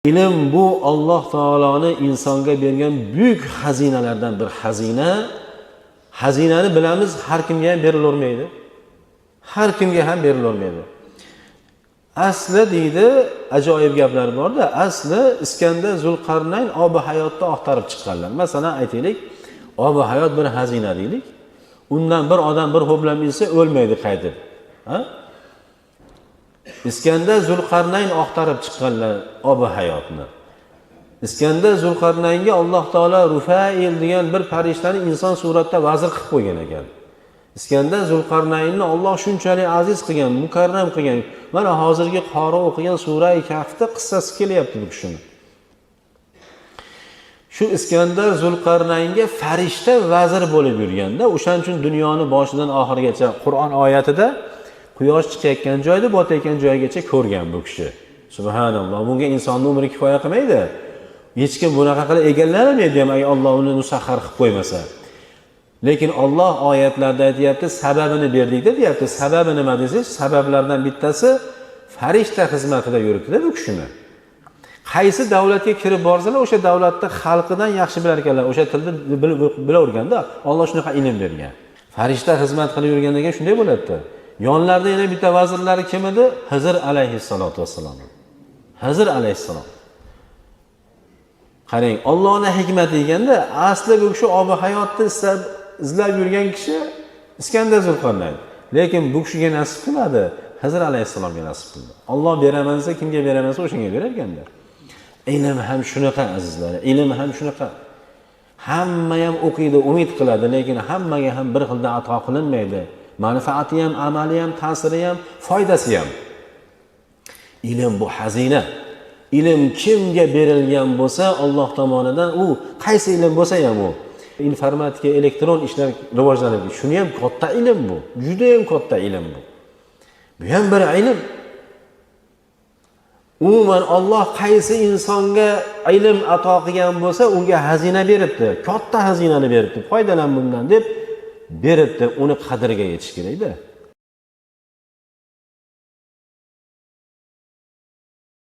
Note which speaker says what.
Speaker 1: İlim bu Allah Teala'nın insonga bergan büyük xazinalardan bir xazina. Xazinani bilamiz, har kimga ham berilavermaydi. Har kimga ham berilavermaydi. Asli deydi, ajoyib gaplar bor-da, asli Iskandar Zulqarnayn obi hayotda axtarib chiqqanlar. Masalan, aytaylik, obi hayot bir xazina deylik. Undan bir odam bir ho'plam yesa o'lmaydi qaytib. Ha? Iskandar Zulqarnayn axtarib chiqqanlar obi hayotni. Iskandar Zulqarnaynga Alloh taolo Rufail degan bir farishtani inson suratda vazir qilib qo'ygan ekan. Iskandar Zulqarnaynni Alloh shunchalik aziz qilgan, mukarram qilgan. Mana hozirgi qori o'qigan sura-i Kahfda qissasi kelyapti bu kishini. Shu Iskandar Zulqarnaynga farishta vazir bo'lib yurganda, o'shaning uchun dunyoni boshidan oxirigacha Qur'on oyatida quyosh chiqayotgan joyda botayotgan joygacha ko'rgan bu kishi. Subhanalloh, bunga insonning umri kifoya qilmaydi. Hech kim bunaqa qilib egallanmaydi ham, agar Alloh uni musahhar qilib qo'ymasa. Lekin Alloh oyatlarda aytayapti, sababini berdik deb deyapti. Sababi nima desangiz, sabablardan bittasi farishta xizmatida yuribdi bu kishini. Qaysi davlatga kirib borsalar, o'sha davlatda xalqidan yaxshi bilar ekanlar, o'sha tilni bilaverganda, Alloh shunaqa ilm bergan. Farishta xizmat qilib yurgandan keyin shunday bo'ladi. Yonlarida yana bitta vazirlari kim edi? Hizr alayhissalatu vassalom. Hizr alayhissalom. Qarang, Allohning hikmati deganda, asli bu kishi obi hayotni izlab yurgan kishi Iskandar Zulqarnayn. Lekin bu kishiga nasib qilmadi, Hizr alayhissalomga nasib qildi. Alloh beraman desa, kimga beraman desa o'shanga berar ekanlar. Ilm ham shunaqa azizlar, ilm ham shunaqa. Hamma ham o'qiydi, umid qiladi, lekin hammaga ham bir xilda ato qilinmaydi. Manfaati ham, amali ham, ta'siri ham, foydasi ham. Ilm bu xazina. Ilm kimga berilgan bo'lsa, Alloh tomonidan u qaysi ilm bo'lsa ham u. Informatika, elektron ishlar rivojlanib, shuni ham katta ilm bu. Juda ham katta ilm bu. Bu ham bir ilm. Umuman Alloh qaysi insonga ilm ato qilgan bo'lsa, unga xazina beribdi, katta xazinani beribdi. Foydalan bundan deb beribdi, uni qadriga yetish kerak-da.